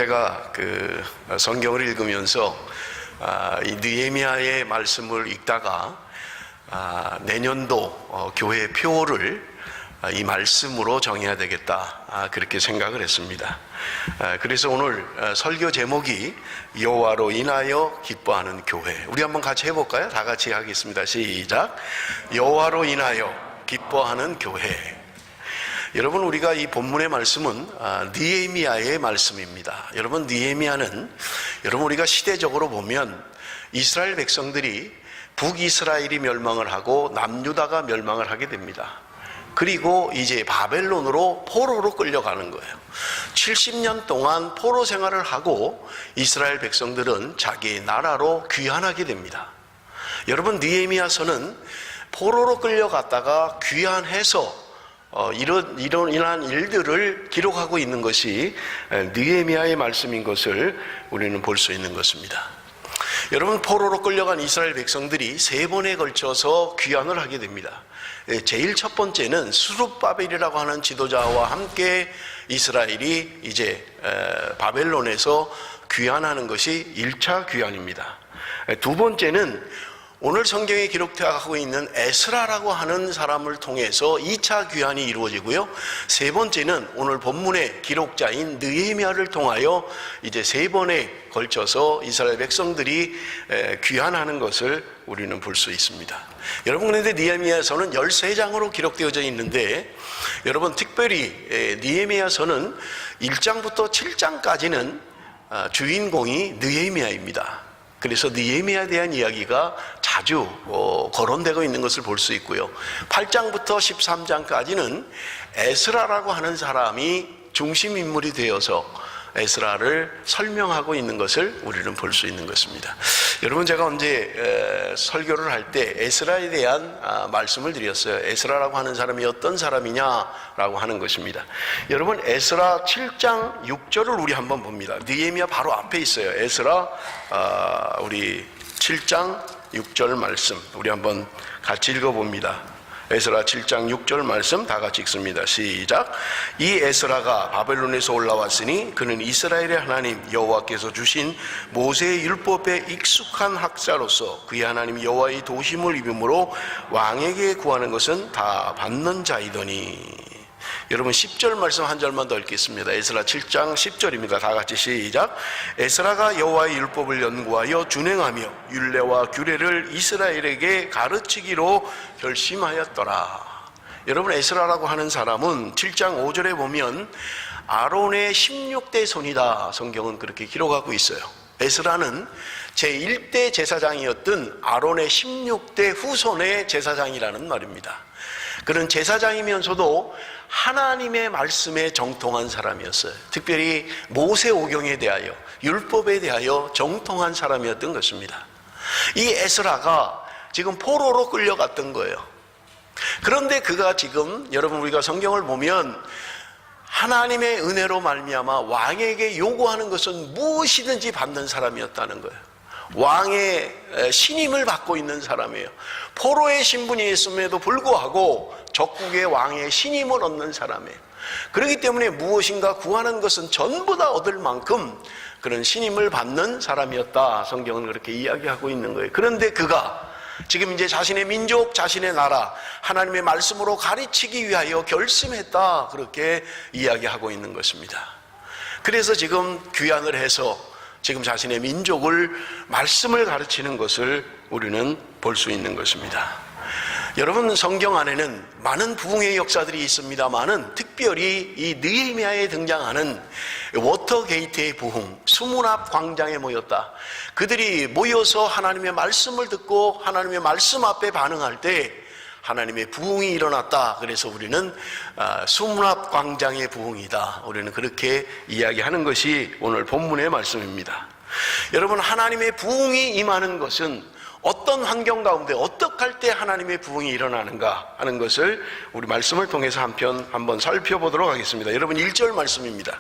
제가 성경을 읽으면서 이 느헤미야의 말씀을 읽다가 내년도 교회 표를 이 말씀으로 정해야 되겠다, 그렇게 생각을 했습니다. 그래서 오늘 설교 제목이 여호와로 인하여 기뻐하는 교회. 우리 한번 같이 해볼까요? 다 같이 하겠습니다. 시작. 여호와로 인하여 기뻐하는 교회. 여러분, 우리가 이 본문의 말씀은 느헤미야의 말씀입니다. 여러분, 느헤미야는 여러분 우리가 시대적으로 보면 이스라엘 백성들이 북이스라엘이 멸망을 하고 남유다가 멸망을 하게 됩니다. 그리고 이제 바벨론으로 포로로 끌려가는 거예요. 70년 동안 포로 생활을 하고 이스라엘 백성들은 자기 나라로 귀환하게 됩니다. 여러분, 느헤미야서는 포로로 끌려갔다가 귀환해서 이러한 일들을 기록하고 있는 것이 느헤미야의 말씀인 것을 우리는 볼 수 있는 것입니다. 여러분, 포로로 끌려간 이스라엘 백성들이 3번에 걸쳐서 귀환을 하게 됩니다. 제일 첫 번째는 스룹바벨이라고 하는 지도자와 함께 이스라엘이 이제 바벨론에서 귀환하는 것이 1차 귀환입니다. 두 번째는 오늘 성경에 기록되어 있는 에스라라고 하는 사람을 통해서 2차 귀환이 이루어지고요. 세 번째는 오늘 본문의 기록자인 느헤미야를 통하여 이제 3번에 걸쳐서 이스라엘 백성들이 귀환하는 것을 우리는 볼 수 있습니다. 여러분, 그런데 느헤미야서는 13장으로 기록되어져 있는데, 여러분 특별히 느헤미야서는 1장부터 7장까지는 주인공이 느헤미야입니다. 그래서 느헤미야에 대한 이야기가 자주 거론되고 있는 것을 볼 수 있고요. 8장부터 13장까지는 에스라라고 하는 사람이 중심 인물이 되어서 에스라를 설명하고 있는 것을 우리는 볼 수 있는 것입니다. 여러분, 제가 언제 설교를 할 때 에스라에 대한 말씀을 드렸어요. 에스라라고 하는 사람이 어떤 사람이냐라고 하는 것입니다. 여러분, 에스라 7장 6절을 우리 한번 봅니다. 느헤미야 바로 앞에 있어요. 에스라 우리 7장 6절 말씀 우리 한번 같이 읽어봅니다. 에스라 7장 6절 말씀 다 같이 읽습니다. 시작. 이 에스라가 바벨론에서 올라왔으니 그는 이스라엘의 하나님 여호와께서 주신 모세의 율법에 익숙한 학자로서 그의 하나님 여호와의 도심을 입음으로 왕에게 구하는 것은 다 받는 자이더니. 여러분, 10절 말씀 한 절만 더 읽겠습니다. 에스라 7장 10절입니다. 다 같이 시작. 에스라가 여호와의 율법을 연구하여 준행하며 율례와 규례를 이스라엘에게 가르치기로 결심하였더라. 여러분, 에스라라고 하는 사람은 7장 5절에 보면 아론의 16대 손이다, 성경은 그렇게 기록하고 있어요. 에스라는 제1대 제사장이었던 아론의 16대 후손의 제사장이라는 말입니다. 그는 제사장이면서도 하나님의 말씀에 정통한 사람이었어요. 특별히 모세오경에 대하여, 율법에 대하여 정통한 사람이었던 것입니다. 이 에스라가 지금 포로로 끌려갔던 거예요. 그런데 그가 지금, 여러분 우리가 성경을 보면 하나님의 은혜로 말미암아 왕에게 요구하는 것은 무엇이든지 받는 사람이었다는 거예요. 왕의 신임을 받고 있는 사람이에요. 포로의 신분이 있음에도 불구하고 적국의 왕의 신임을 얻는 사람이에요. 그렇기 때문에 무엇인가 구하는 것은 전부 다 얻을 만큼 그런 신임을 받는 사람이었다, 성경은 그렇게 이야기하고 있는 거예요. 그런데 그가 지금 이제 자신의 민족, 자신의 나라, 하나님의 말씀으로 가르치기 위하여 결심했다, 그렇게 이야기하고 있는 것입니다. 그래서 지금 귀환을 해서 지금 자신의 민족을 말씀을 가르치는 것을 우리는 볼 수 있는 것입니다. 여러분, 성경 안에는 많은 부흥의 역사들이 있습니다만은 특별히 이 느헤미야에 등장하는 워터게이트의 부흥, 수문 앞 광장에 모였다. 그들이 모여서 하나님의 말씀을 듣고 하나님의 말씀 앞에 반응할 때 하나님의 부흥이 일어났다. 그래서 우리는 수문 앞 광장의 부흥이다, 우리는 그렇게 이야기하는 것이 오늘 본문의 말씀입니다. 여러분, 하나님의 부흥이 임하는 것은 어떤 환경 가운데 어떻게 할 때 하나님의 부흥이 일어나는가 하는 것을 우리 말씀을 통해서 한번 살펴보도록 하겠습니다. 여러분, 1절 말씀입니다.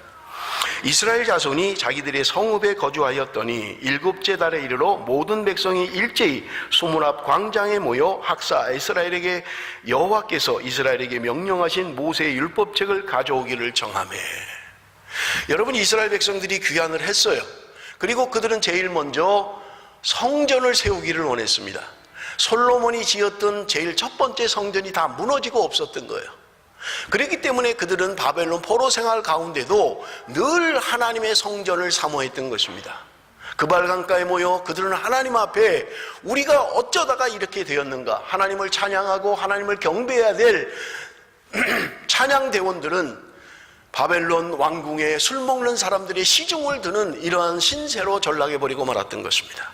이스라엘 자손이 자기들의 성읍에 거주하였더니 7째 달에 이르러 모든 백성이 일제히 수문 앞 광장에 모여 학사 이스라엘에게 여호와께서 이스라엘에게 명령하신 모세의 율법책을 가져오기를 정하매. 여러분, 이스라엘 백성들이 귀환을 했어요. 그리고 그들은 제일 먼저 성전을 세우기를 원했습니다. 솔로몬이 지었던 제일 첫 번째 성전이 다 무너지고 없었던 거예요. 그렇기 때문에 그들은 바벨론 포로 생활 가운데도 늘 하나님의 성전을 사모했던 것입니다. 그발강가에 모여 그들은 하나님 앞에 우리가 어쩌다가 이렇게 되었는가, 하나님을 찬양하고 하나님을 경배해야 될 찬양대원들은 바벨론 왕궁에 술 먹는 사람들의 시중을 드는 이러한 신세로 전락해버리고 말았던 것입니다.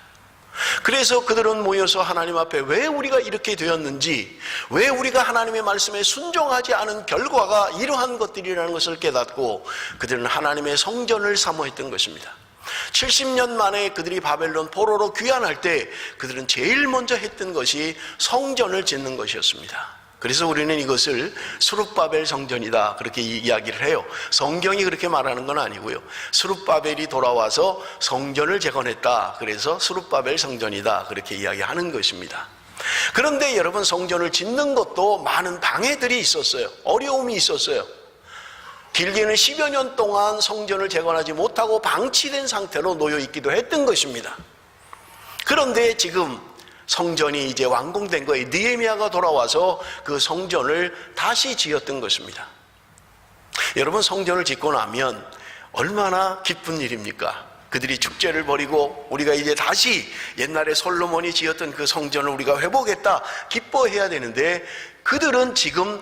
그래서 그들은 모여서 하나님 앞에 왜 우리가 이렇게 되었는지, 왜 우리가 하나님의 말씀에 순종하지 않은 결과가 이러한 것들이라는 것을 깨닫고 그들은 하나님의 성전을 사모했던 것입니다. 70년 만에 그들이 바벨론 포로로 귀환할 때 그들은 제일 먼저 했던 것이 성전을 짓는 것이었습니다. 그래서 우리는 이것을 스룹바벨 성전이다 그렇게 이야기를 해요. 성경이 그렇게 말하는 건 아니고요. 스룹바벨이 돌아와서 성전을 재건했다, 그래서 스룹바벨 성전이다 그렇게 이야기하는 것입니다. 그런데 여러분, 성전을 짓는 것도 많은 방해들이 있었어요. 어려움이 있었어요. 길게는 10여 년 동안 성전을 재건하지 못하고 방치된 상태로 놓여 있기도 했던 것입니다. 그런데 지금 성전이 이제 완공된 거예요. 느헤미야가 돌아와서 그 성전을 다시 지었던 것입니다. 여러분, 성전을 짓고 나면 얼마나 기쁜 일입니까? 그들이 축제를 벌이고 우리가 이제 다시 옛날에 솔로몬이 지었던 그 성전을 우리가 회복했다 기뻐해야 되는데, 그들은 지금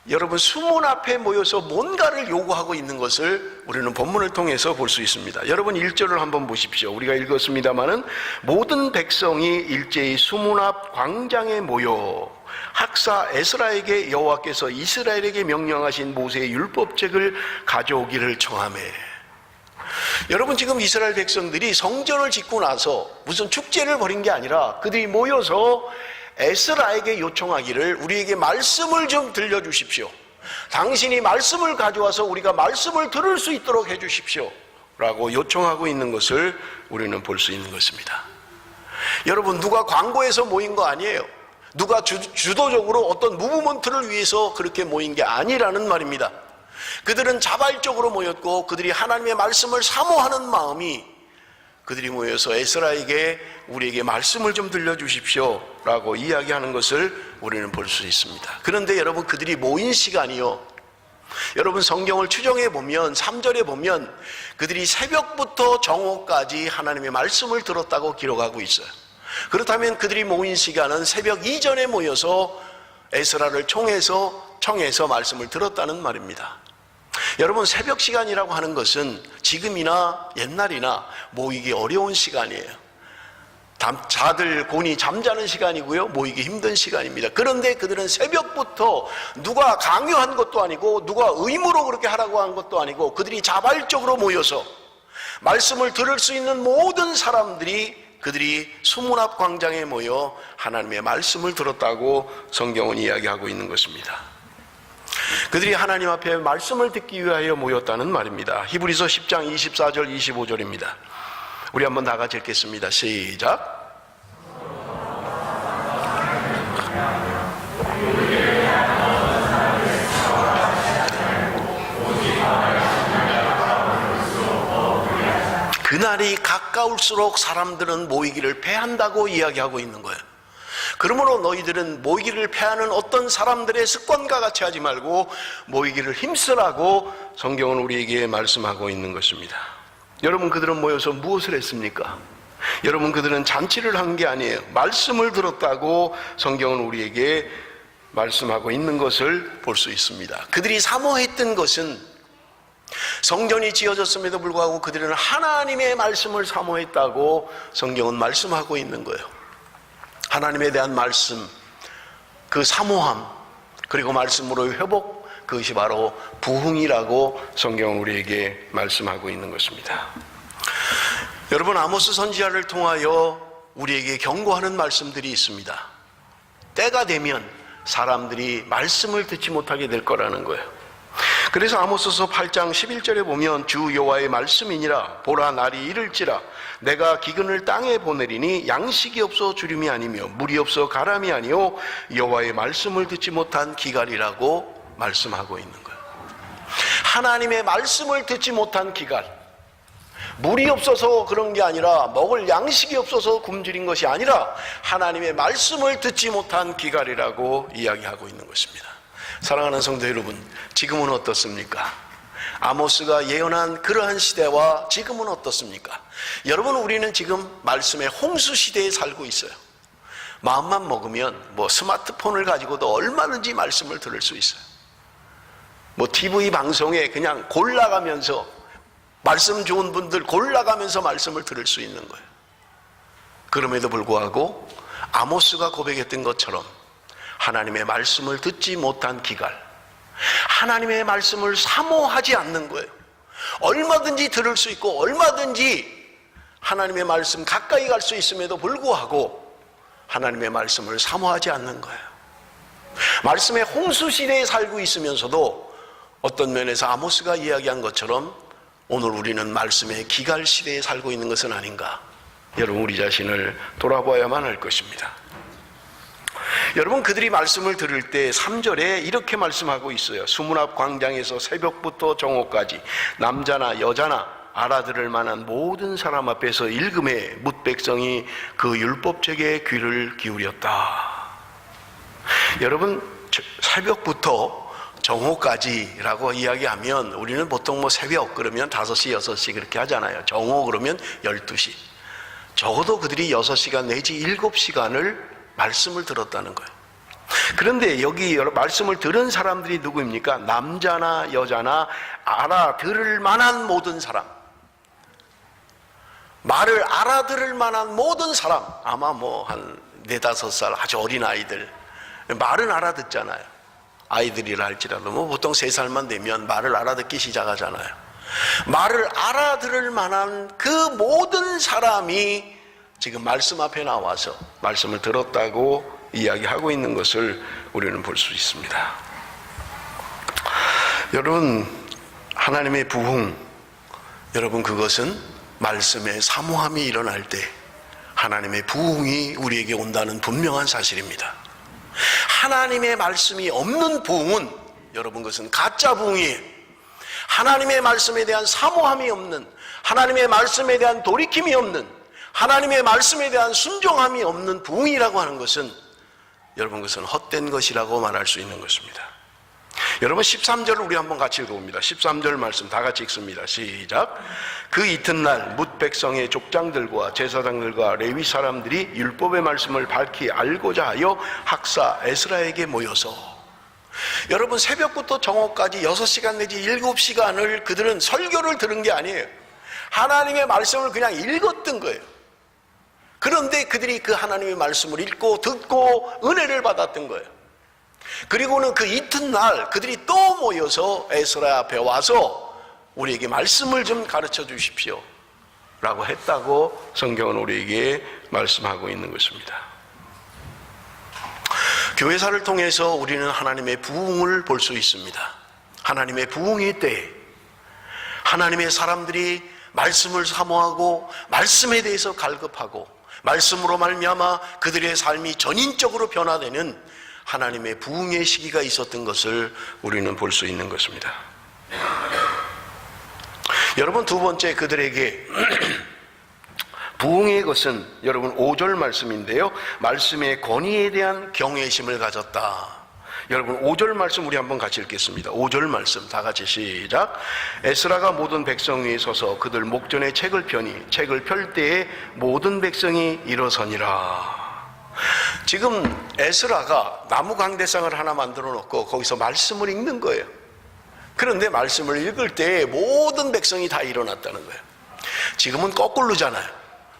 여러분 수문 앞에 모여서 뭔가를 요구하고 있는 것을 우리는 본문을 통해서 볼 수 있습니다. 여러분 1절을 한번 보십시오. 우리가 읽었습니다마는 모든 백성이 일제히 수문 앞 광장에 모여 학사 에스라에게 여호와께서 이스라엘에게 명령하신 모세의 율법책을 가져오기를 청하매. 여러분, 지금 이스라엘 백성들이 성전을 짓고 나서 무슨 축제를 벌인 게 아니라 그들이 모여서 에스라에게 요청하기를 우리에게 말씀을 좀 들려주십시오. 당신이 말씀을 가져와서 우리가 말씀을 들을 수 있도록 해주십시오 라고 요청하고 있는 것을 우리는 볼 수 있는 것입니다. 여러분, 누가 광고해서 모인 거 아니에요. 누가 주도적으로 어떤 무브먼트를 위해서 그렇게 모인 게 아니라는 말입니다. 그들은 자발적으로 모였고 그들이 하나님의 말씀을 사모하는 마음이, 그들이 모여서 에스라에게 우리에게 말씀을 좀 들려주십시오 라고 이야기하는 것을 우리는 볼 수 있습니다. 그런데 여러분, 그들이 모인 시간이요, 여러분 성경을 추정해 보면 3절에 보면 그들이 새벽부터 정오까지 하나님의 말씀을 들었다고 기록하고 있어요. 그렇다면 그들이 모인 시간은 새벽 이전에 모여서 에스라를 청해서 말씀을 들었다는 말입니다. 여러분, 새벽 시간이라고 하는 것은 지금이나 옛날이나 모이기 어려운 시간이에요. 자들 곤히 잠자는 시간이고요, 모이기 힘든 시간입니다. 그런데 그들은 새벽부터 누가 강요한 것도 아니고 누가 의무로 그렇게 하라고 한 것도 아니고 그들이 자발적으로 모여서 말씀을 들을 수 있는 모든 사람들이 그들이 수문 앞 광장에 모여 하나님의 말씀을 들었다고 성경은 이야기하고 있는 것입니다. 그들이 하나님 앞에 말씀을 듣기 위하여 모였다는 말입니다. 히브리서 10장 24절 25절입니다. 우리 한번 다 같이 읽겠습니다. 시작. 그날이 가까울수록 사람들은 모이기를 패한다고 이야기하고 있는 거예요. 그러므로 너희들은 모이기를 패하는 어떤 사람들의 습관과 같이 하지 말고 모이기를 힘쓰라고 성경은 우리에게 말씀하고 있는 것입니다. 여러분, 그들은 모여서 무엇을 했습니까? 여러분, 그들은 잔치를 한 게 아니에요. 말씀을 들었다고 성경은 우리에게 말씀하고 있는 것을 볼 수 있습니다. 그들이 사모했던 것은 성전이 지어졌음에도 불구하고 그들은 하나님의 말씀을 사모했다고 성경은 말씀하고 있는 거예요. 하나님에 대한 말씀, 그 사모함, 그리고 말씀으로의 회복, 그것이 바로 부흥이라고 성경은 우리에게 말씀하고 있는 것입니다. 여러분, 아모스 선지자를 통하여 우리에게 경고하는 말씀들이 있습니다. 때가 되면 사람들이 말씀을 듣지 못하게 될 거라는 거예요. 그래서 아모스서 8장 11절에 보면 주 여호와의 말씀이니라. 보라, 날이 이를지라. 내가 기근을 땅에 보내리니 양식이 없어 주림이 아니며 물이 없어 가람이 아니요 여호와의 말씀을 듣지 못한 기갈이라고 말씀하고 있는 거예요. 하나님의 말씀을 듣지 못한 기갈, 물이 없어서 그런 게 아니라, 먹을 양식이 없어서 굶주린 것이 아니라 하나님의 말씀을 듣지 못한 기갈이라고 이야기하고 있는 것입니다. 사랑하는 성도 여러분, 지금은 어떻습니까? 아모스가 예언한 그러한 시대와 지금은 어떻습니까? 여러분, 우리는 지금 말씀의 홍수 시대에 살고 있어요. 마음만 먹으면 스마트폰을 가지고도 얼마든지 말씀을 들을 수 있어요. TV 방송에 그냥 골라가면서, 말씀 좋은 분들 골라가면서 말씀을 들을 수 있는 거예요. 그럼에도 불구하고 아모스가 고백했던 것처럼 하나님의 말씀을 듣지 못한 기갈, 하나님의 말씀을 사모하지 않는 거예요. 얼마든지 들을 수 있고 얼마든지 하나님의 말씀 가까이 갈 수 있음에도 불구하고 하나님의 말씀을 사모하지 않는 거예요. 말씀의 홍수 시대에 살고 있으면서도 어떤 면에서 아모스가 이야기한 것처럼 오늘 우리는 말씀의 기갈 시대에 살고 있는 것은 아닌가? 여러분, 우리 자신을 돌아봐야만 할 것입니다. 여러분, 그들이 말씀을 들을 때 3절에 이렇게 말씀하고 있어요. 수문 앞 광장에서 새벽부터 정오까지 남자나 여자나 알아들을 만한 모든 사람 앞에서 읽음에 뭇 백성이 그 율법책에 귀를 기울였다. 여러분, 새벽부터 정오까지라고 이야기하면 우리는 보통 새벽 그러면 5시, 6시 그렇게 하잖아요. 정오 그러면 12시. 적어도 그들이 6시간 내지 7시간을 말씀을 들었다는 거예요. 그런데 여기 말씀을 들은 사람들이 누구입니까? 남자나 여자나 알아들을 만한 모든 사람, 말을 알아들을 만한 모든 사람, 아마 한 4, 5살 아주 어린 아이들, 말은 알아듣잖아요. 아이들이라 할지라도 보통 3살만 되면 말을 알아듣기 시작하잖아요. 말을 알아들을 만한 그 모든 사람이 지금 말씀 앞에 나와서 말씀을 들었다고 이야기하고 있는 것을 우리는 볼 수 있습니다. 여러분, 하나님의 부흥, 여러분, 그것은 말씀의 사모함이 일어날 때 하나님의 부흥이 우리에게 온다는 분명한 사실입니다. 하나님의 말씀이 없는 부흥은, 여러분, 그것은 가짜 부흥이에요. 하나님의 말씀에 대한 사모함이 없는, 하나님의 말씀에 대한 돌이킴이 없는, 하나님의 말씀에 대한 순종함이 없는 부흥이라고 하는 것은, 여러분, 그것은 헛된 것이라고 말할 수 있는 것입니다. 여러분, 13절을 우리 한번 같이 읽어봅니다. 13절 말씀 다 같이 읽습니다. 시작. 그 이튿날 뭇 백성의 족장들과 제사장들과 레위 사람들이 율법의 말씀을 밝히 알고자 하여 학사 에스라에게 모여서, 여러분, 새벽부터 정오까지 6시간 내지 7시간을 그들은 설교를 들은 게 아니에요. 하나님의 말씀을 그냥 읽었던 거예요. 그런데 그들이 그 하나님의 말씀을 읽고 듣고 은혜를 받았던 거예요. 그리고는 그 이튿날 그들이 또 모여서 에스라 앞에 와서 우리에게 말씀을 좀 가르쳐 주십시오 라고 했다고 성경은 우리에게 말씀하고 있는 것입니다. 교회사를 통해서 우리는 하나님의 부흥을 볼 수 있습니다. 하나님의 부흥의 때에 하나님의 사람들이 말씀을 사모하고 말씀에 대해서 갈급하고 말씀으로 말미암아 그들의 삶이 전인적으로 변화되는 하나님의 부흥의 시기가 있었던 것을 우리는 볼 수 있는 것입니다. 여러분, 두 번째 그들에게 부흥의 것은 여러분 5절 말씀인데요, 말씀의 권위에 대한 경외심을 가졌다. 여러분, 5절 말씀 우리 한번 같이 읽겠습니다. 5절 말씀 다 같이 시작. 에스라가 모든 백성 위에 서서 그들 목전에 책을 펴니 책을 펼 때에 모든 백성이 일어서니라. 지금 에스라가 나무 강대상을 하나 만들어 놓고 거기서 말씀을 읽는 거예요. 그런데 말씀을 읽을 때 모든 백성이 다 일어났다는 거예요. 지금은 거꾸로잖아요.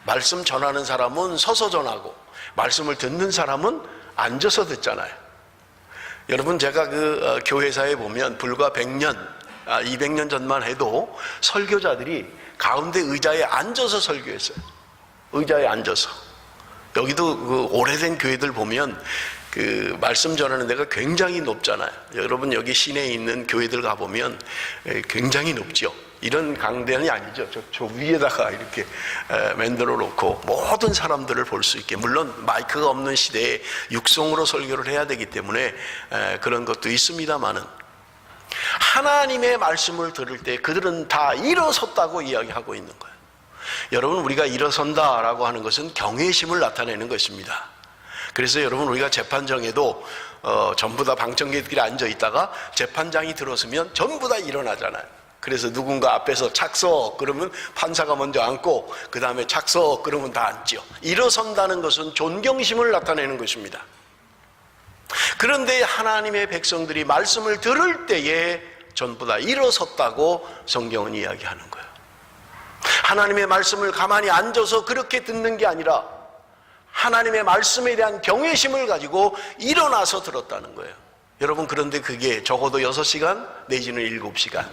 말씀 전하는 사람은 서서 전하고 말씀을 듣는 사람은 앉아서 듣잖아요. 여러분, 제가 그 교회사에 보면 불과 100년, 200년 전만 해도 설교자들이 가운데 의자에 앉아서 설교했어요. 의자에 앉아서. 여기도 그 오래된 교회들 보면 그 말씀 전하는 데가 굉장히 높잖아요. 여러분, 여기 시내에 있는 교회들 가보면 굉장히 높죠. 이런 강대는 아니죠. 저 위에다가 이렇게 만들어 놓고 모든 사람들을 볼 수 있게, 물론 마이크가 없는 시대에 육성으로 설교를 해야 되기 때문에 그런 것도 있습니다만은, 하나님의 말씀을 들을 때 그들은 다 일어섰다고 이야기하고 있는 거예요. 여러분, 우리가 일어선다라고 하는 것은 경외심을 나타내는 것입니다. 그래서 여러분, 우리가 재판정에도 전부 다 방청객들이 앉아 있다가 재판장이 들어서면 전부 다 일어나잖아요. 그래서 누군가 앞에서 착석 그러면 판사가 먼저 앉고 그 다음에 착석 그러면 다 앉죠. 일어선다는 것은 존경심을 나타내는 것입니다. 그런데 하나님의 백성들이 말씀을 들을 때에 전부 다 일어섰다고 성경은 이야기하는 거예요. 하나님의 말씀을 가만히 앉아서 그렇게 듣는 게 아니라 하나님의 말씀에 대한 경외심을 가지고 일어나서 들었다는 거예요. 여러분, 그런데 그게 적어도 6시간 내지는 7시간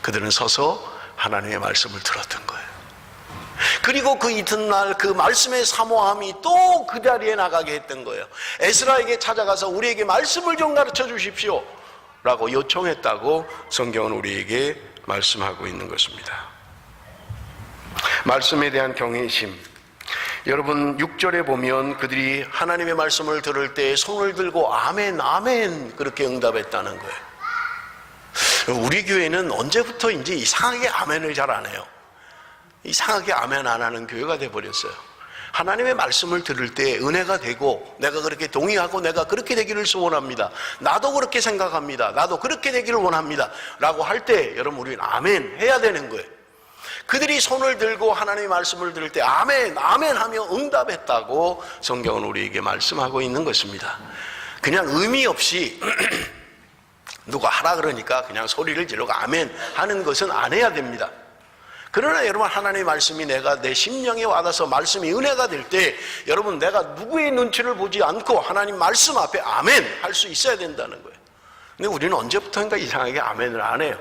그들은 서서 하나님의 말씀을 들었던 거예요. 그리고 그 이튿날 그 말씀의 사모함이 또 그 자리에 나가게 했던 거예요. 에스라에게 찾아가서 우리에게 말씀을 좀 가르쳐 주십시오 라고 요청했다고 성경은 우리에게 말씀하고 있는 것입니다. 말씀에 대한 경외심, 여러분 6절에 보면 그들이 하나님의 말씀을 들을 때 손을 들고 아멘 아멘 그렇게 응답했다는 거예요. 우리 교회는 언제부터인지 이상하게 아멘을 잘 안 해요. 이상하게 아멘 안 하는 교회가 돼버렸어요. 하나님의 말씀을 들을 때 은혜가 되고 내가 그렇게 동의하고 내가 그렇게 되기를 소원합니다, 나도 그렇게 생각합니다, 나도 그렇게 되기를 원합니다 라고 할 때 여러분 우리는 아멘 해야 되는 거예요. 그들이 손을 들고 하나님의 말씀을 들을 때 아멘 아멘 하며 응답했다고 성경은 우리에게 말씀하고 있는 것입니다. 그냥 의미 없이 누가 하라 그러니까 그냥 소리를 지르고 아멘 하는 것은 안 해야 됩니다. 그러나 여러분, 하나님의 말씀이 내가 내 심령에 와닿아서 말씀이 은혜가 될 때 여러분, 내가 누구의 눈치를 보지 않고 하나님 말씀 앞에 아멘 할 수 있어야 된다는 거예요. 근데 우리는 언제부터인가 이상하게 아멘을 안 해요.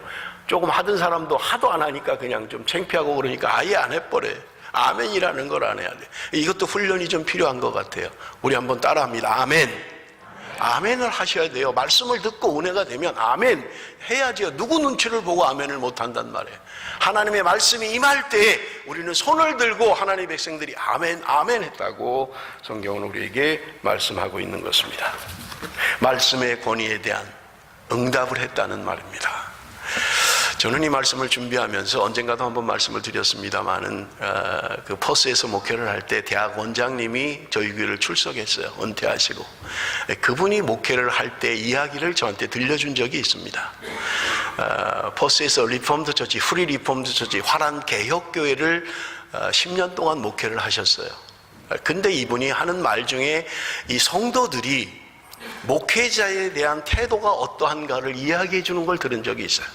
조금 하던 사람도 하도 안 하니까 그냥 좀 창피하고 그러니까 아예 안 해버려요. 아멘이라는 걸 안 해야 돼요. 이것도 훈련이 좀 필요한 것 같아요. 우리 한번 따라합니다. 아멘. 아멘을 하셔야 돼요. 말씀을 듣고 은혜가 되면 아멘 해야죠. 누구 눈치를 보고 아멘을 못한단 말이에요. 하나님의 말씀이 임할 때 우리는 손을 들고 하나님의 백성들이 아멘 아멘 했다고 성경은 우리에게 말씀하고 있는 것입니다. 말씀의 권위에 대한 응답을 했다는 말입니다. 저는 이 말씀을 준비하면서 언젠가도 한번 말씀을 드렸습니다마는 그 퍼스에서 목회를 할 때 대학 원장님이 저희 교회를 출석했어요. 은퇴하시고 그분이 목회를 할 때 이야기를 저한테 들려준 적이 있습니다. 퍼스에서 리폼드 처치, 프리 리폼드 처치, 화란 개혁교회를 10년 동안 목회를 하셨어요. 근데 이분이 하는 말 중에 이 성도들이 목회자에 대한 태도가 어떠한가를 이야기해 주는 걸 들은 적이 있어요.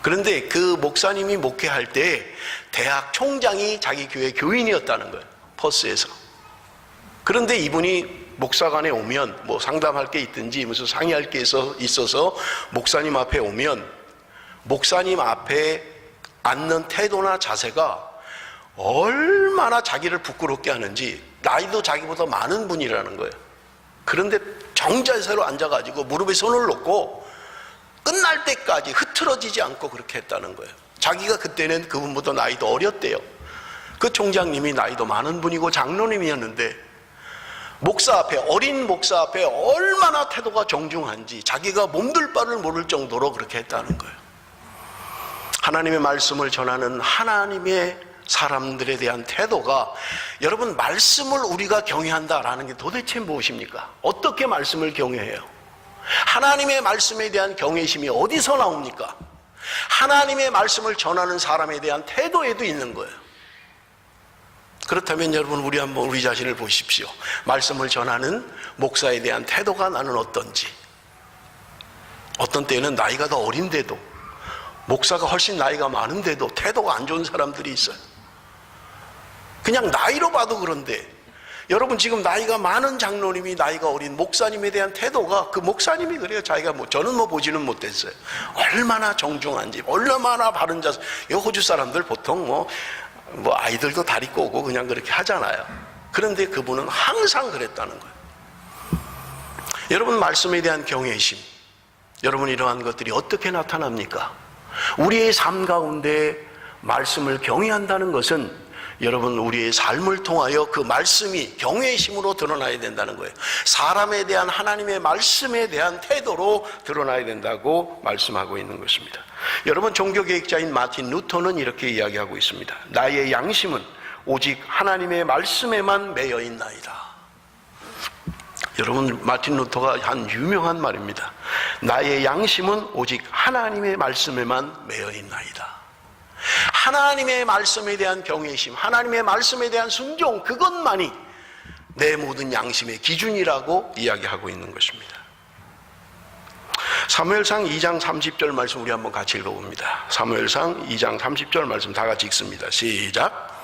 그런데 그 목사님이 목회할 때 대학 총장이 자기 교회 교인이었다는 거예요. 퍼스에서. 그런데 이분이 목사관에 오면 뭐 상담할 게 있든지 무슨 상의할 게 있어서 목사님 앞에 오면 목사님 앞에 앉는 태도나 자세가 얼마나 자기를 부끄럽게 하는지, 나이도 자기보다 많은 분이라는 거예요. 그런데 정자세로 앉아가지고 무릎에 손을 놓고 끝날 때까지 흐트러지지 않고 그렇게 했다는 거예요. 자기가 그때는 그분보다 나이도 어렸대요. 그 총장님이 나이도 많은 분이고 장로님이었는데 목사 앞에, 어린 목사 앞에 얼마나 태도가 정중한지 자기가 몸둘 바를 모를 정도로 그렇게 했다는 거예요. 하나님의 말씀을 전하는 하나님의 사람들에 대한 태도가, 여러분, 말씀을 우리가 경외한다라는 게 도대체 무엇입니까? 어떻게 말씀을 경외해요? 하나님의 말씀에 대한 경외심이 어디서 나옵니까? 하나님의 말씀을 전하는 사람에 대한 태도에도 있는 거예요. 그렇다면 여러분, 우리 한번 우리 자신을 보십시오. 말씀을 전하는 목사에 대한 태도가 나는 어떤지. 어떤 때는 나이가 더 어린데도, 목사가 훨씬 나이가 많은데도 태도가 안 좋은 사람들이 있어요. 그냥 나이로 봐도 그런데, 여러분 지금 나이가 많은 장로님이 나이가 어린 목사님에 대한 태도가, 그 목사님이 그래요. 자기가 저는 보지는 못했어요. 얼마나 정중한지, 얼마나 바른 자세. 호주 사람들 보통 아이들도 다리 꼬고 그냥 그렇게 하잖아요. 그런데 그분은 항상 그랬다는 거예요. 여러분, 말씀에 대한 경외심, 여러분 이러한 것들이 어떻게 나타납니까? 우리의 삶 가운데 말씀을 경외한다는 것은 여러분, 우리의 삶을 통하여 그 말씀이 경외심으로 드러나야 된다는 거예요. 사람에 대한 하나님의 말씀에 대한 태도로 드러나야 된다고 말씀하고 있는 것입니다. 여러분, 종교개혁자인 마틴 루터는 이렇게 이야기하고 있습니다. 나의 양심은 오직 하나님의 말씀에만 매여 있나이다. 여러분, 마틴 루터가 한 유명한 말입니다. 나의 양심은 오직 하나님의 말씀에만 매여 있나이다. 하나님의 말씀에 대한 경외심, 하나님의 말씀에 대한 순종, 그것만이 내 모든 양심의 기준이라고 이야기하고 있는 것입니다. 사무엘상 2장 30절 말씀 우리 한번 같이 읽어봅니다. 사무엘상 2장 30절 말씀 다 같이 읽습니다. 시작.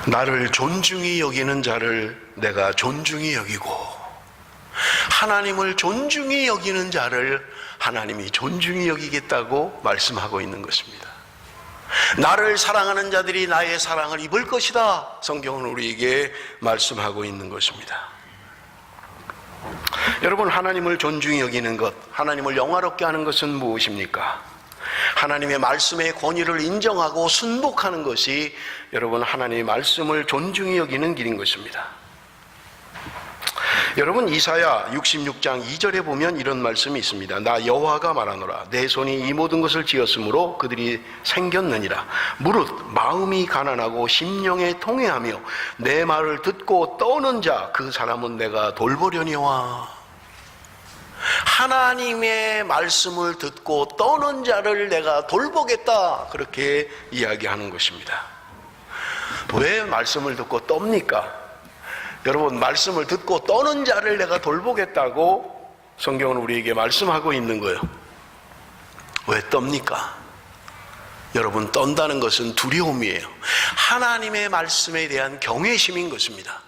나를 존중히 여기는 자를 내가 존중히 여기고, 하나님을 존중히 여기는 자를 하나님이 존중히 여기겠다고 말씀하고 있는 것입니다. 나를 사랑하는 자들이 나의 사랑을 입을 것이다, 성경은 우리에게 말씀하고 있는 것입니다. 여러분, 하나님을 존중히 여기는 것, 하나님을 영화롭게 하는 것은 무엇입니까? 하나님의 말씀의 권위를 인정하고 순복하는 것이 여러분, 하나님의 말씀을 존중히 여기는 길인 것입니다. 여러분, 이사야 66장 2절에 보면 이런 말씀이 있습니다. 나 여호와가 말하노라. 내 손이 이 모든 것을 지었으므로 그들이 생겼느니라. 무릇 마음이 가난하고 심령에 통회하며 내 말을 듣고 떠는 자, 그 사람은 내가 돌보려니와. 하나님의 말씀을 듣고 떠는 자를 내가 돌보겠다, 그렇게 이야기하는 것입니다. 왜 말씀을 듣고 떱니까? 여러분, 말씀을 듣고 떠는 자를 내가 돌보겠다고 성경은 우리에게 말씀하고 있는 거예요. 왜 떱니까? 여러분, 떤다는 것은 두려움이에요. 하나님의 말씀에 대한 경외심인 것입니다.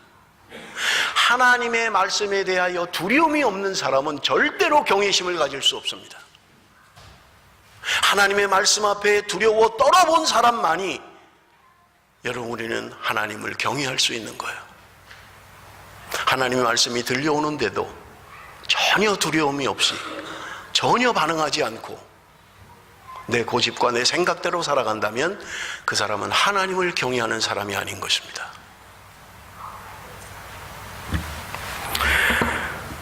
하나님의 말씀에 대하여 두려움이 없는 사람은 절대로 경외심을 가질 수 없습니다. 하나님의 말씀 앞에 두려워 떨어본 사람만이 여러분, 우리는 하나님을 경외할 수 있는 거예요. 하나님의 말씀이 들려오는데도 전혀 두려움이 없이, 전혀 반응하지 않고 내 고집과 내 생각대로 살아간다면 그 사람은 하나님을 경외하는 사람이 아닌 것입니다.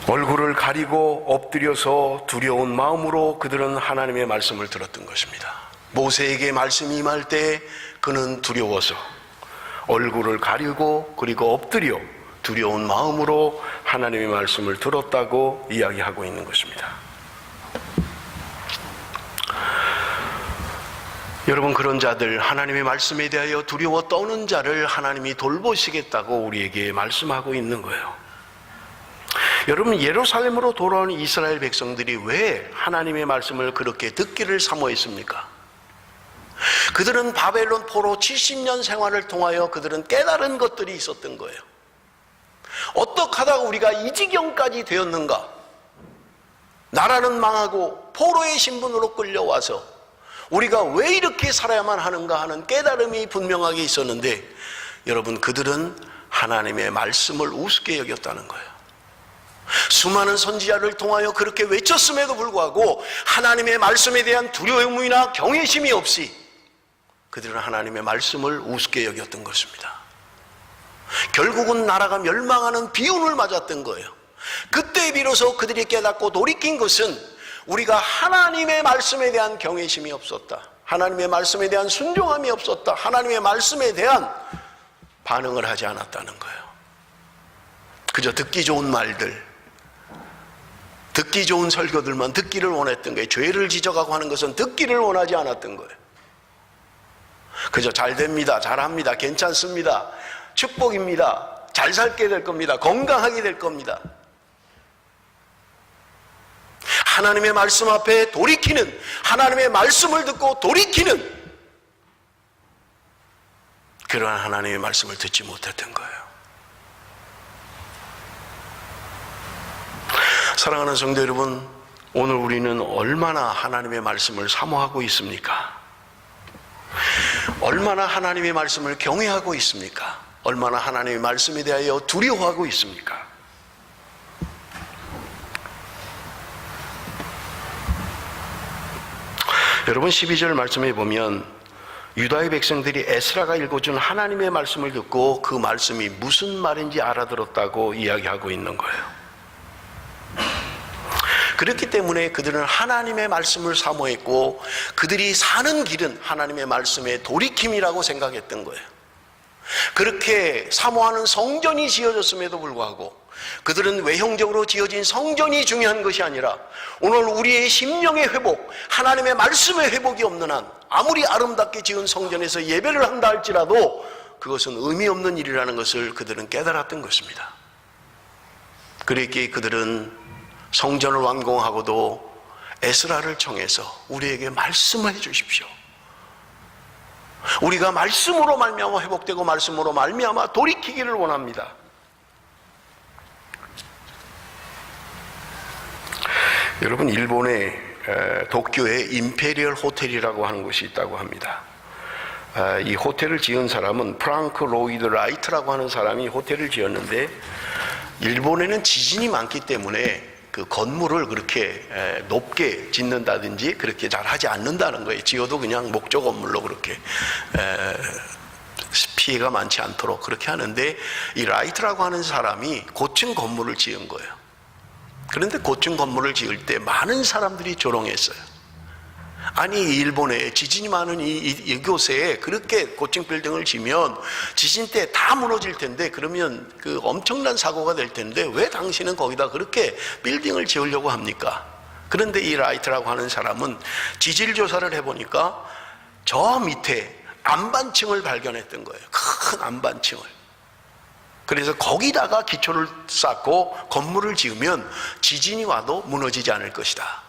얼굴을 가리고 엎드려서 두려운 마음으로 그들은 하나님의 말씀을 들었던 것입니다. 모세에게 말씀이 임할 때 그는 두려워서 얼굴을 가리고 그리고 엎드려 두려운 마음으로 하나님의 말씀을 들었다고 이야기하고 있는 것입니다. 여러분, 그런 자들, 하나님의 말씀에 대하여 두려워 떠는 자를 하나님이 돌보시겠다고 우리에게 말씀하고 있는 거예요. 여러분, 예루살렘으로 돌아온 이스라엘 백성들이 왜 하나님의 말씀을 그렇게 듣기를 사모했습니까? 그들은 바벨론 포로 70년 생활을 통하여 그들은 깨달은 것들이 있었던 거예요. 어떻게 하다가 우리가 이 지경까지 되었는가? 나라는 망하고 포로의 신분으로 끌려와서 우리가 왜 이렇게 살아야만 하는가 하는 깨달음이 분명하게 있었는데, 여러분, 그들은 하나님의 말씀을 우습게 여겼다는 거예요. 수많은 선지자를 통하여 그렇게 외쳤음에도 불구하고 하나님의 말씀에 대한 두려움이나 경외심이 없이 그들은 하나님의 말씀을 우습게 여겼던 것입니다. 결국은 나라가 멸망하는 비운을 맞았던 거예요. 그때 비로소 그들이 깨닫고 돌이킨 것은 우리가 하나님의 말씀에 대한 경외심이 없었다, 하나님의 말씀에 대한 순종함이 없었다, 하나님의 말씀에 대한 반응을 하지 않았다는 거예요. 그저 듣기 좋은 말들, 듣기 좋은 설교들만 듣기를 원했던 거예요. 죄를 지적하고 하는 것은 듣기를 원하지 않았던 거예요. 그저 잘 됩니다, 잘합니다, 괜찮습니다, 축복입니다, 잘 살게 될 겁니다, 건강하게 될 겁니다. 하나님의 말씀 앞에 돌이키는, 하나님의 말씀을 듣고 돌이키는 그러한 하나님의 말씀을 듣지 못했던 거예요. 사랑하는 성도 여러분, 오늘 우리는 얼마나 하나님의 말씀을 사모하고 있습니까? 얼마나 하나님의 말씀을 경외하고 있습니까? 얼마나 하나님의 말씀에 대하여 두려워하고 있습니까? 여러분 12절 말씀에 보면 유다의 백성들이 에스라가 읽어준 하나님의 말씀을 듣고 그 말씀이 무슨 말인지 알아들었다고 이야기하고 있는 거예요. 그렇기 때문에 그들은 하나님의 말씀을 사모했고 그들이 사는 길은 하나님의 말씀의 돌이킴이라고 생각했던 거예요. 그렇게 사모하는 성전이 지어졌음에도 불구하고 그들은 외형적으로 지어진 성전이 중요한 것이 아니라 오늘 우리의 심령의 회복, 하나님의 말씀의 회복이 없는 한 아무리 아름답게 지은 성전에서 예배를 한다 할지라도 그것은 의미 없는 일이라는 것을 그들은 깨달았던 것입니다. 그랬기에 그들은 성전을 완공하고도 에스라를 청해서 우리에게 말씀을 해 주십시오. 우리가 말씀으로 말미암아 회복되고 말씀으로 말미암아 돌이키기를 원합니다. 여러분 일본의 도쿄에 임페리얼 호텔이라고 하는 곳이 있다고 합니다. 이 호텔을 지은 사람은 프랑크 로이드 라이트라고 하는 사람이 호텔을 지었는데 일본에는 지진이 많기 때문에 그 건물을 그렇게 높게 짓는다든지 그렇게 잘 하지 않는다는 거예요. 지어도 그냥 목조 건물로 그렇게 피해가 많지 않도록 그렇게 하는데 이 라이트라고 하는 사람이 고층 건물을 지은 거예요. 그런데 고층 건물을 지을 때 많은 사람들이 조롱했어요. 아니 일본에 지진이 많은 이곳에 그렇게 고층 빌딩을 지면 지진 때 다 무너질 텐데 그러면 그 엄청난 사고가 될 텐데 왜 당신은 거기다 그렇게 빌딩을 지으려고 합니까? 그런데 이 라이트라고 하는 사람은 지질 조사를 해보니까 저 밑에 안반층을 발견했던 거예요. 큰 안반층을. 그래서 거기다가 기초를 쌓고 건물을 지으면 지진이 와도 무너지지 않을 것이다.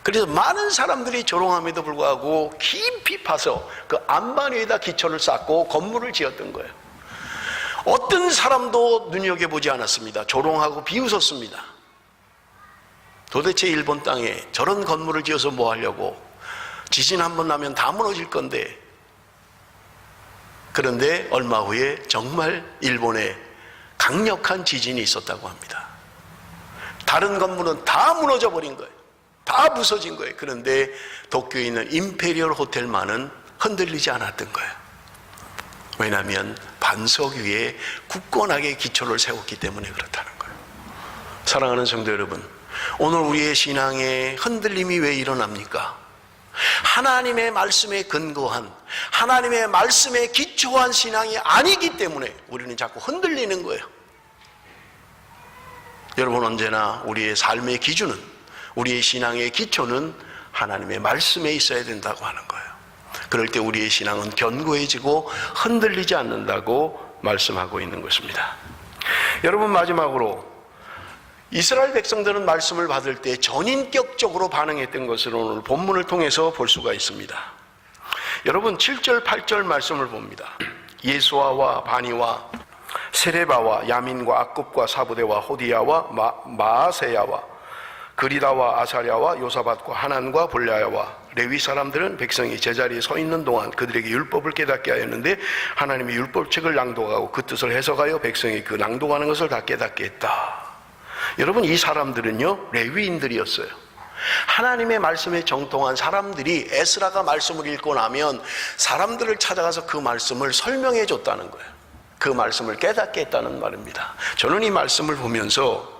그래서 많은 사람들이 조롱함에도 불구하고 깊이 파서 그 안반 위에다 기초를 쌓고 건물을 지었던 거예요. 어떤 사람도 눈여겨보지 않았습니다. 조롱하고 비웃었습니다. 도대체 일본 땅에 저런 건물을 지어서 뭐 하려고? 지진 한번 나면 다 무너질 건데. 그런데 얼마 후에 정말 일본에 강력한 지진이 있었다고 합니다. 다른 건물은 다 무너져 버린 거예요. 다 부서진 거예요. 그런데 도쿄에 있는 임페리얼 호텔만은 흔들리지 않았던 거예요. 왜냐하면 반석 위에 굳건하게 기초를 세웠기 때문에 그렇다는 거예요. 사랑하는 성도 여러분, 오늘 우리의 신앙에 흔들림이 왜 일어납니까? 하나님의 말씀에 근거한, 하나님의 말씀에 기초한 신앙이 아니기 때문에 우리는 자꾸 흔들리는 거예요. 여러분, 언제나 우리의 삶의 기준은, 우리의 신앙의 기초는 하나님의 말씀에 있어야 된다고 하는 거예요. 그럴 때 우리의 신앙은 견고해지고 흔들리지 않는다고 말씀하고 있는 것입니다. 여러분, 마지막으로 이스라엘 백성들은 말씀을 받을 때 전인격적으로 반응했던 것을 오늘 본문을 통해서 볼 수가 있습니다. 여러분 7절 8절 말씀을 봅니다. 예수아와 바니와 세레바와 야민과 악굽과 사부대와 호디야와 마아세야와 그리다와 아사랴와 요사밧과 하난과 볼랴야와 레위 사람들은 백성이 제자리에 서 있는 동안 그들에게 율법을 깨닫게 하였는데 하나님의 율법책을 낭독하고 그 뜻을 해석하여 백성이 그 낭독하는 것을 다 깨닫게 했다. 여러분, 이 사람들은요 레위인들이었어요. 하나님의 말씀에 정통한 사람들이 에스라가 말씀을 읽고 나면 사람들을 찾아가서 그 말씀을 설명해 줬다는 거예요. 그 말씀을 깨닫게 했다는 말입니다. 저는 이 말씀을 보면서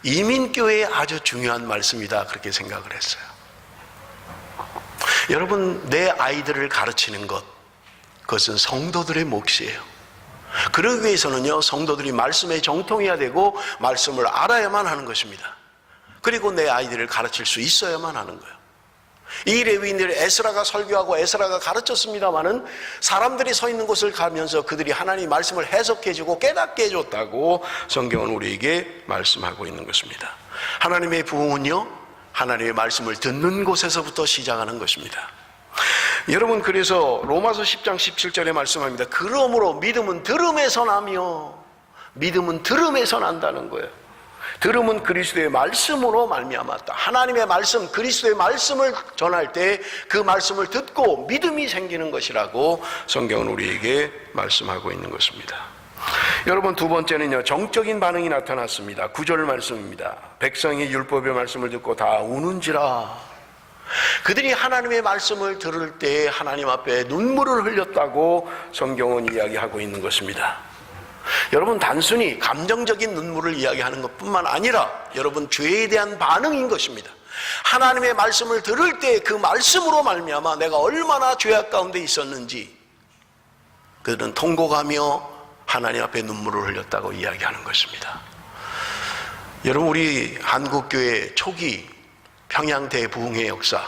이민교회에 아주 중요한 말씀이다 그렇게 생각을 했어요. 여러분, 내 아이들을 가르치는 것, 그것은 성도들의 몫이에요. 그러기 위해서는요 성도들이 말씀에 정통해야 되고 말씀을 알아야만 하는 것입니다. 그리고 내 아이들을 가르칠 수 있어야만 하는 거예요. 이 레위인들이 에스라가 설교하고 에스라가 가르쳤습니다마는 사람들이 서 있는 곳을 가면서 그들이 하나님의 말씀을 해석해주고 깨닫게 해줬다고 성경은 우리에게 말씀하고 있는 것입니다. 하나님의 부흥은요 하나님의 말씀을 듣는 곳에서부터 시작하는 것입니다. 여러분, 그래서 로마서 10장 17절에 말씀합니다. 그러므로 믿음은 들음에서 나며, 믿음은 들음에서 난다는 거예요. 들음은 그리스도의 말씀으로 말미암았다. 하나님의 말씀, 그리스도의 말씀을 전할 때 그 말씀을 듣고 믿음이 생기는 것이라고 성경은 우리에게 말씀하고 있는 것입니다. 여러분, 두 번째는요, 정적인 반응이 나타났습니다. 9절 말씀입니다. 백성이 율법의 말씀을 듣고 다 우는지라. 그들이 하나님의 말씀을 들을 때 하나님 앞에 눈물을 흘렸다고 성경은 이야기하고 있는 것입니다. 여러분, 단순히 감정적인 눈물을 이야기하는 것뿐만 아니라 여러분, 죄에 대한 반응인 것입니다. 하나님의 말씀을 들을 때 그 말씀으로 말미암아 내가 얼마나 죄악 가운데 있었는지 그들은 통곡하며 하나님 앞에 눈물을 흘렸다고 이야기하는 것입니다. 여러분, 우리 한국교회 초기 평양 대부흥의 역사,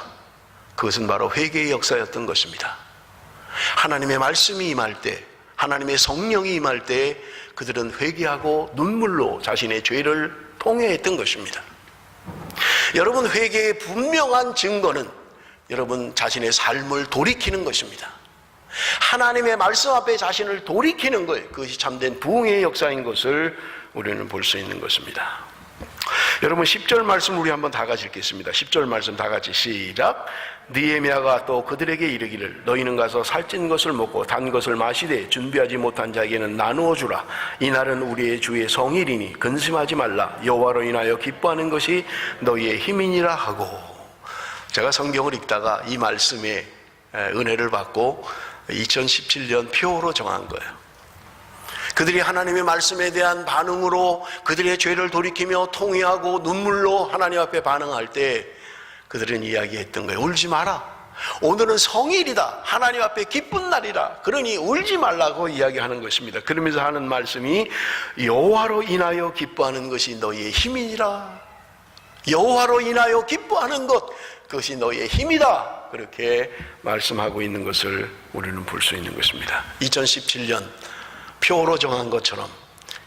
그것은 바로 회개의 역사였던 것입니다. 하나님의 말씀이 임할 때, 하나님의 성령이 임할 때 그들은 회개하고 눈물로 자신의 죄를 통회했던 것입니다. 여러분, 회개의 분명한 증거는 여러분 자신의 삶을 돌이키는 것입니다. 하나님의 말씀 앞에 자신을 돌이키는 거예요. 그것이 참된 부흥의 역사인 것을 우리는 볼 수 있는 것입니다. 여러분, 10절 말씀 우리 한번 다 같이 읽겠습니다. 10절 말씀 다 같이 시작. 느헤미야가 또 그들에게 이르기를 너희는 가서 살찐 것을 먹고 단 것을 마시되 준비하지 못한 자에게는 나누어 주라. 이날은 우리의 주의 성일이니 근심하지 말라. 여호와로 인하여 기뻐하는 것이 너희의 힘이니라 하고. 제가 성경을 읽다가 이 말씀에 은혜를 받고 2017년 표로 정한 거예요. 그들이 하나님의 말씀에 대한 반응으로 그들의 죄를 돌이키며 통회하고 눈물로 하나님 앞에 반응할 때 그들은 이야기했던 거예요. 울지 마라. 오늘은 성일이다. 하나님 앞에 기쁜 날이라. 그러니 울지 말라고 이야기하는 것입니다. 그러면서 하는 말씀이 여호와로 인하여 기뻐하는 것이 너희의 힘이니라. 여호와로 인하여 기뻐하는 것, 그것이 너희의 힘이다. 그렇게 말씀하고 있는 것을 우리는 볼 수 있는 것입니다. 2017년 표로 정한 것처럼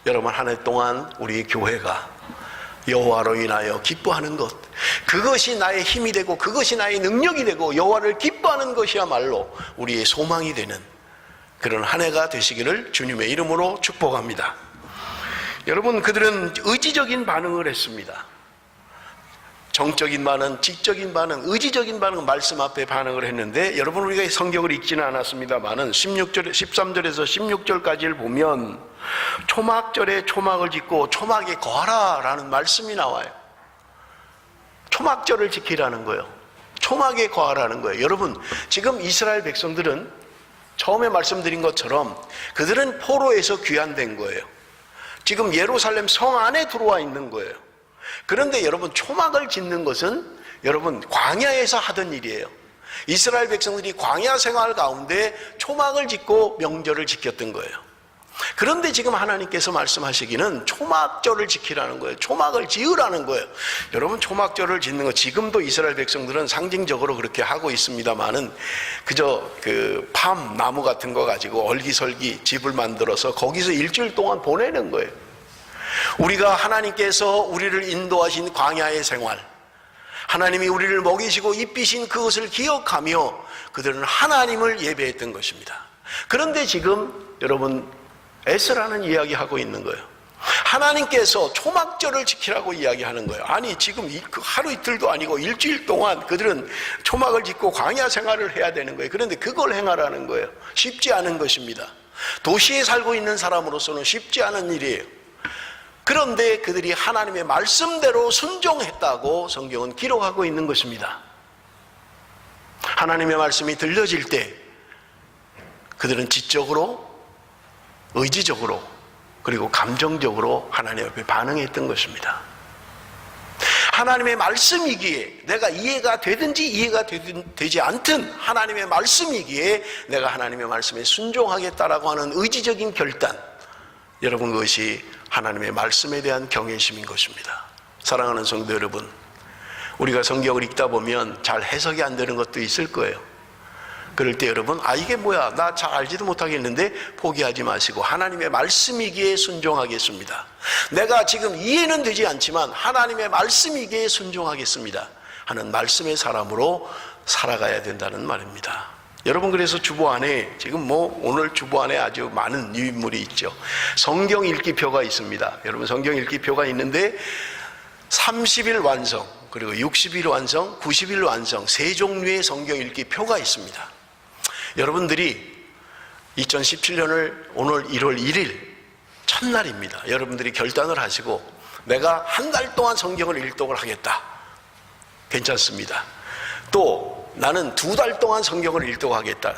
여러분, 한 해 동안 우리 교회가 여호와로 인하여 기뻐하는 것, 그것이 나의 힘이 되고 그것이 나의 능력이 되고 여호와를 기뻐하는 것이야말로 우리의 소망이 되는 그런 한 해가 되시기를 주님의 이름으로 축복합니다. 여러분, 그들은 의지적인 반응을 했습니다. 정적인 반응, 지적인 반응, 의지적인 반응, 말씀 앞에 반응을 했는데, 여러분, 우리가 성경을 읽지는 않았습니다만은 13절에서 16절까지를 보면 초막절에 초막을 짓고 초막에 거하라라는 말씀이 나와요. 초막절을 지키라는 거예요. 초막에 거하라는 거예요. 여러분, 지금 이스라엘 백성들은 처음에 말씀드린 것처럼 그들은 포로에서 귀환된 거예요. 지금 예루살렘 성 안에 들어와 있는 거예요. 그런데 여러분, 초막을 짓는 것은 여러분 광야에서 하던 일이에요. 이스라엘 백성들이 광야 생활 가운데 초막을 짓고 명절을 지켰던 거예요. 그런데 지금 하나님께서 말씀하시기는 초막절을 지키라는 거예요. 초막을 지으라는 거예요. 여러분, 초막절을 짓는 거 지금도 이스라엘 백성들은 상징적으로 그렇게 하고 있습니다만은 그저 그 팜 나무 같은 거 가지고 얼기설기 집을 만들어서 거기서 일주일 동안 보내는 거예요. 우리가 하나님께서 우리를 인도하신 광야의 생활, 하나님이 우리를 먹이시고 입히신 그것을 기억하며 그들은 하나님을 예배했던 것입니다. 그런데 지금 여러분, 에스라는 이야기하고 있는 거예요. 하나님께서 초막절을 지키라고 이야기하는 거예요. 아니, 지금 하루 이틀도 아니고 일주일 동안 그들은 초막을 짓고 광야 생활을 해야 되는 거예요. 그런데 그걸 행하라는 거예요. 쉽지 않은 것입니다. 도시에 살고 있는 사람으로서는 쉽지 않은 일이에요. 그런데 그들이 하나님의 말씀대로 순종했다고 성경은 기록하고 있는 것입니다. 하나님의 말씀이 들려질 때 그들은 지적으로, 의지적으로, 그리고 감정적으로 하나님 앞에 반응했던 것입니다. 하나님의 말씀이기에 내가 이해가 되든지 이해가 되지 않든 하나님의 말씀이기에 내가 하나님의 말씀에 순종하겠다라고 하는 의지적인 결단, 여러분, 그것이 하나님의 말씀에 대한 경외심인 것입니다. 사랑하는 성도 여러분, 우리가 성경을 읽다 보면 잘 해석이 안 되는 것도 있을 거예요. 그럴 때 여러분, 이게 뭐야, 나 잘 알지도 못하겠는데 포기하지 마시고 하나님의 말씀이기에 순종하겠습니다. 내가 지금 이해는 되지 않지만 하나님의 말씀이기에 순종하겠습니다 하는 말씀의 사람으로 살아가야 된다는 말입니다. 여러분, 그래서 주보 안에 지금 오늘 주보 안에 아주 많은 유인물이 있죠. 성경 읽기표가 있습니다. 여러분, 성경 읽기표가 있는데 30일 완성, 그리고 60일 완성, 90일 완성, 세 종류의 성경 읽기 표가 있습니다. 여러분들이 2017년을 오늘 1월 1일 첫날입니다. 여러분들이 결단을 하시고 내가 한 달 동안 성경을 일독을 하겠다. 괜찮습니다. 또 나는 2달 동안 성경을 일독하겠다.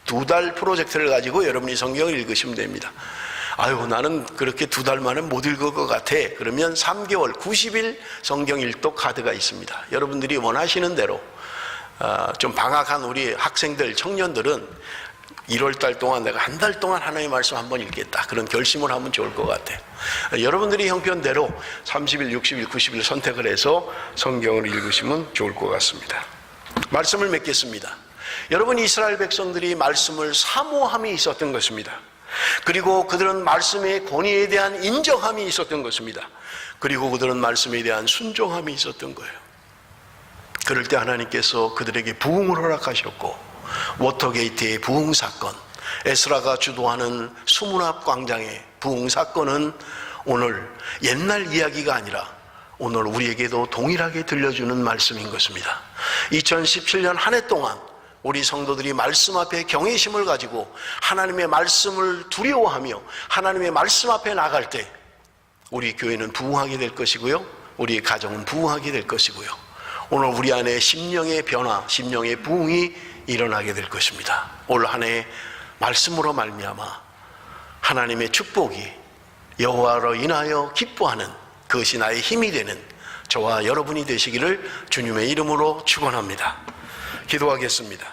2달 프로젝트를 가지고 여러분이 성경을 읽으시면 됩니다. 아유, 나는 그렇게 2달 만에 못 읽을 것 같아. 그러면 3개월, 90일 성경 일독 카드가 있습니다. 여러분들이 원하시는 대로 좀 방학한 우리 학생들, 청년들은 1월 달 동안 내가 한 달 동안 하나님의 말씀 한번 읽겠다. 그런 결심을 하면 좋을 것 같아요. 여러분들이 형편대로 30일, 60일, 90일 선택을 해서 성경을 읽으시면 좋을 것 같습니다. 말씀을 맺겠습니다. 여러분, 이스라엘 백성들이 말씀을 사모함이 있었던 것입니다. 그리고 그들은 말씀의 권위에 대한 인정함이 있었던 것입니다. 그리고 그들은 말씀에 대한 순종함이 있었던 거예요. 그럴 때 하나님께서 그들에게 부흥을 허락하셨고, 워터게이트의 부흥 사건, 에스라가 주도하는 수문앞 광장의 부흥 사건은 오늘 옛날 이야기가 아니라 오늘 우리에게도 동일하게 들려주는 말씀인 것입니다. 2017년 한 해 동안 우리 성도들이 말씀 앞에 경외심을 가지고 하나님의 말씀을 두려워하며 하나님의 말씀 앞에 나갈 때 우리 교회는 부흥하게 될 것이고요, 우리 가정은 부흥하게 될 것이고요, 오늘 우리 안에 심령의 변화, 심령의 부흥이 일어나게 될 것입니다. 올 한 해 말씀으로 말미암아 하나님의 축복이 여호와로 인하여 기뻐하는, 그것이 나의 힘이 되는 저와 여러분이 되시기를 주님의 이름으로 축원합니다. 기도하겠습니다.